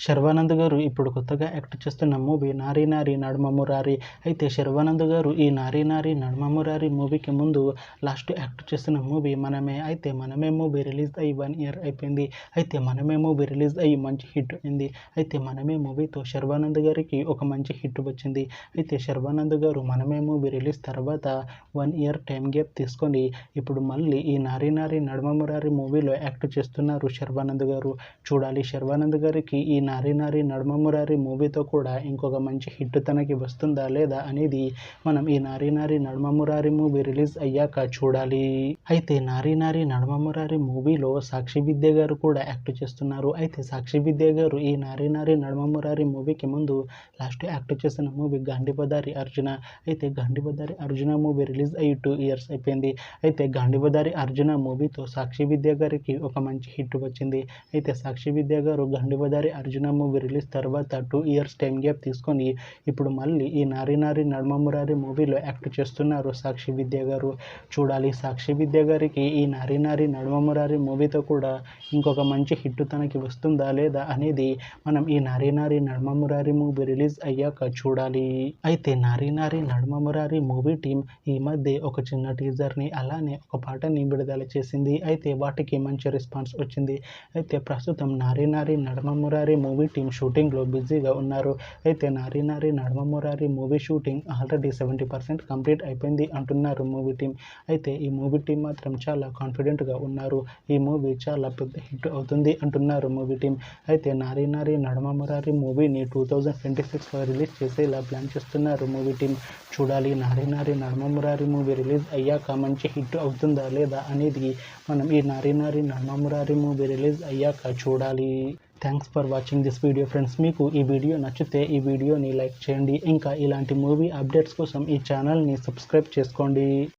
శర్వానంద్ గారు ఇప్పుడు కొత్తగా యాక్ట్ చేస్తున్న మూవీ 'నారీ నారీ నడుమ మురారి'. అయితే శర్వానంద్ గారు ఈ 'నారీ నారీ నడుమ మురారి' మూవీకి ముందు లాస్ట్ యాక్ట్ చేస్తున్న మూవీ 'మనమే'. అయితే 'మనమే' మూవీ రిలీజ్ అయ్యి 1 ఇయర్ అయిపోయింది. అయితే మనమే మూవీ రిలీజ్ అయ్యి మంచి హిట్ అయింది. అయితే 'మనమే' మూవీతో శర్వానంద్ గారికి ఒక మంచి హిట్ వచ్చింది. అయితే శర్వానంద్ గారు 'మనమే' మూవీ రిలీజ్ తర్వాత 1 ఇయర్ టైం గ్యాప్ తీసుకొని ఇప్పుడు మళ్ళీ ఈ 'నారీ నారీ నడుమ మురారి' మూవీలో యాక్ట్ చేస్తున్నారు శర్వానంద్ గారు. చూడాలి శర్వానంద్ గారికి ఈ 'నారీ నారీ నడుమ మురారి' మూవీతో కూడా ఇంకొక మంచి హిట్ తనకి వస్తుందా లేదా అనేది మనం ఈ 'నారీ నారీ నడుమ మురారి' మూవీ రిలీజ్ అయ్యాక చూడాలి. అయితే 'నారీ నారీ నడుమ మురారి' మూవీలో సాక్షి విద్య గారు కూడా యాక్ట్ చేస్తున్నారు. అయితే సాక్షి విద్య గారు ఈ 'నారీ నారీ నడుమ మురారి' మూవీకి ముందు లాస్ట్ యాక్ట్ చేసిన మూవీ 'గాంధీబదారి అర్జున'. అయితే 'గాంధీబదారి అర్జున' మూవీ రిలీజ్ అయ్యి 2 ఇయర్స్ అయిపోయింది. అయితే 'గాంధీబదారి అర్జున' మూవీతో సాక్షి విద్య గారికి ఒక మంచి హిట్ వచ్చింది. అయితే సాక్షి విద్య గారు 'గాంధీబదారి అర్జున' మూవీ రిలీజ్ తర్వాత 2 ఇయర్స్ టైం గ్యాప్ తీసుకొని ఇప్పుడు మళ్ళీ ఈ 'నారీ నారీ నడుమ మురారి' మూవీలో యాక్ట్ చేస్తున్నారు సాక్షి విద్య గారు. చూడాలి సాక్షి విద్య గారికి ఈ 'నారీ నారీ నడుమ మురారి' మూవీతో కూడా ఇంకొక మంచి హిట్ తనకి వస్తుందా లేదా అనేది మనం ఈ 'నారీ నారీ నడుమ మురారి' మూవీ రిలీజ్ అయ్యాక చూడాలి. అయితే 'నారీ నారీ నడుమ మురారి' మూవీ టీం ఈ మధ్య ఒక చిన్న టీజర్ని అలానే ఒక పాటని విడుదల చేసింది. అయితే వాటికి మంచి రెస్పాన్స్ వచ్చింది. అయితే ప్రస్తుతం 'నారీ నారీ నడుమ మురారి' మూవీ టీం షూటింగ్లో బిజీగా ఉన్నారు. అయితే 'నారీ నారీ నడుమ Murari' movie shooting already 70% complete అయిపోయింది అంటున్నారు మూవీ టీం. అయితే ఈ మూవీ టీం మాత్రం చాలా కాన్ఫిడెంట్గా ఉన్నారు. ఈ మూవీ చాలా పెద్ద హిట్ అవుతుంది అంటున్నారు మూవీ టీం. అయితే 'నారీ నారీ నడుమ మురారి' మూవీని 2026లో రిలీజ్ చేసేలా ప్లాన్ చేస్తున్నారు మూవీ టీం. చూడాలి 'నారీ నారీ నడుమ మురారి' మూవీ రిలీజ్ అయ్యాక మంచి హిట్ అవుతుందా లేదా అనేది మనం ఈ 'నారీ నారీ నడుమ మురారి' మూవీ రిలీజ్ అయ్యాక చూడాలి. Thanks for watching this video friends. మీకు ఈ వీడియో నచ్చితే ఈ వీడియోని లైక్ చేయండి. ఇంకా ఇలాంటి మూవీ అప్డేట్స్ కోసం ఈ ఛానల్ని సబ్స్క్రైబ్ చేసుకోండి.